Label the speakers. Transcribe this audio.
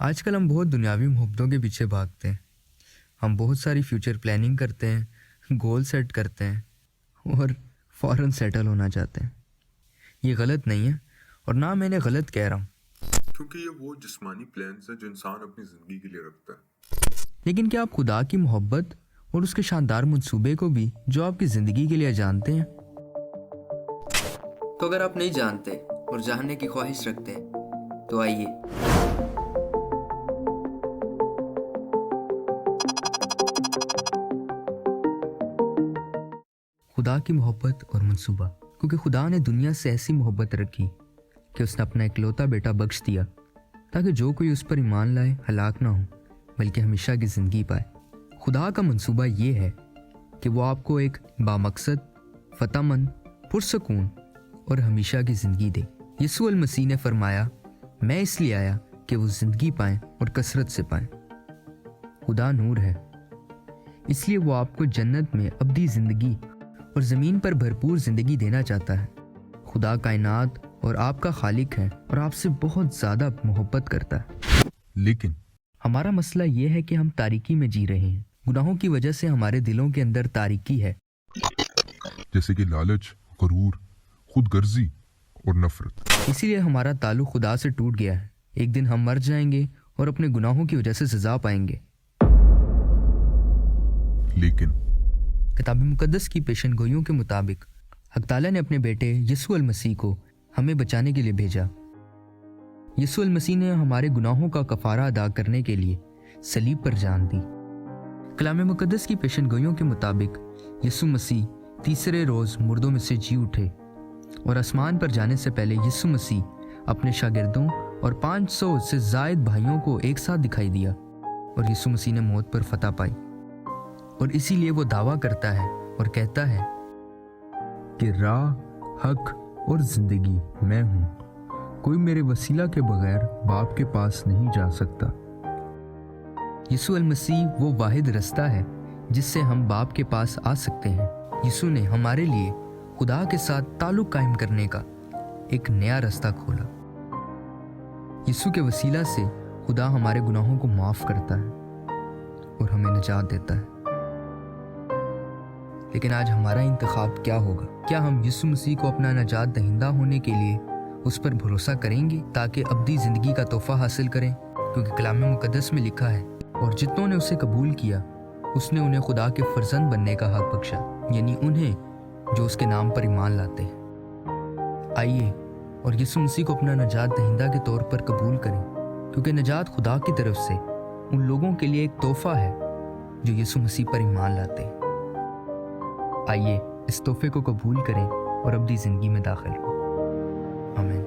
Speaker 1: آج کل ہم بہت دنیاوی محبتوں کے پیچھے بھاگتے ہیں. ہم بہت ساری فیوچر پلاننگ کرتے ہیں, گول سیٹ کرتے ہیں اور فوراً سیٹل ہونا چاہتے ہیں. یہ غلط نہیں ہے اور نہ میں نے غلط کہہ رہا ہوں,
Speaker 2: کیونکہ یہ وہ جسمانی پلانز ہیں جو انسان اپنی زندگی کے لیے رکھتا ہے.
Speaker 1: لیکن کیا آپ خدا کی محبت اور اس کے شاندار منصوبے کو بھی جو آپ کی زندگی کے لیے جانتے ہیں؟ تو اگر آپ نہیں جانتے اور جاننے کی خواہش رکھتے ہیں تو آئیے خدا کی محبت اور منصوبہ. کیونکہ خدا نے دنیا سے ایسی محبت رکھی کہ اس نے اپنا اکلوتا بیٹا بخش دیا تاکہ جو کوئی اس پر ایمان لائے ہلاک نہ ہو بلکہ ہمیشہ کی زندگی پائے. خدا کا منصوبہ یہ ہے کہ وہ آپ کو ایک بامقصد, فتح مند, پرسکون اور ہمیشہ کی زندگی دے. یسوع المسیح نے فرمایا, میں اس لیے آیا کہ وہ زندگی پائیں اور کثرت سے پائیں. خدا نور ہے, اس لیے وہ آپ کو جنت میں ابدی زندگی اور زمین پر بھرپور زندگی دینا چاہتا ہے. خدا کائنات اور آپ کا خالق ہے اور آپ سے بہت زیادہ محبت کرتا ہے.
Speaker 2: لیکن
Speaker 1: ہمارا مسئلہ یہ ہے کہ ہم تاریکی میں جی رہے ہیں. گناہوں کی وجہ سے ہمارے دلوں کے اندر تاریکی ہے,
Speaker 2: جیسے کہ لالچ, غرور, خود غرضی اور نفرت.
Speaker 1: اسی لیے ہمارا تعلق خدا سے ٹوٹ گیا ہے. ایک دن ہم مر جائیں گے اور اپنے گناہوں کی وجہ سے سزا پائیں گے.
Speaker 2: لیکن
Speaker 1: کتاب مقدس کی پیشن گوئیوں کے مطابق حق تعالیٰ نے اپنے بیٹے یسوع المسیح کو ہمیں بچانے کے لیے بھیجا. یسوع المسیح نے ہمارے گناہوں کا کفارہ ادا کرنے کے لیے صلیب پر جان دی. کلام مقدس کی پیشن گوئیوں کے مطابق یسوع مسیح تیسرے روز مردوں میں سے جی اٹھے اور آسمان پر جانے سے پہلے یسوع مسیح اپنے شاگردوں اور 500 سے زائد بھائیوں کو ایک ساتھ دکھائی دیا اور یسوع مسیح نے موت پر فتح پائی. اور اسی لیے وہ دعویٰ کرتا ہے اور کہتا ہے
Speaker 2: کہ راہ, حق اور زندگی میں ہوں, کوئی میرے وسیلہ کے بغیر باپ کے پاس نہیں جا سکتا.
Speaker 1: یسوع المسیح وہ واحد رستہ ہے جس سے ہم باپ کے پاس آ سکتے ہیں. یسوع نے ہمارے لیے خدا کے ساتھ تعلق قائم کرنے کا ایک نیا رستہ کھولا. یسوع کے وسیلہ سے خدا ہمارے گناہوں کو معاف کرتا ہے اور ہمیں نجات دیتا ہے. لیکن آج ہمارا انتخاب کیا ہوگا؟ کیا ہم یسوع مسیح کو اپنا نجات دہندہ ہونے کے لیے اس پر بھروسہ کریں گے تاکہ ابدی زندگی کا تحفہ حاصل کریں؟ کیونکہ کلام مقدس میں لکھا ہے, اور جتنوں نے اسے قبول کیا اس نے انہیں خدا کے فرزند بننے کا حق بخشا, یعنی انہیں جو اس کے نام پر ایمان لاتے ہیں. آئیے اور یسوع مسیح کو اپنا نجات دہندہ کے طور پر قبول کریں, کیونکہ نجات خدا کی طرف سے ان لوگوں کے لیے ایک تحفہ ہے جو یسوع مسیح پر ایمان لاتے ہیں. آئیے اس تحفے کو قبول کریں اور ابدی زندگی میں داخل ہوں. آمین.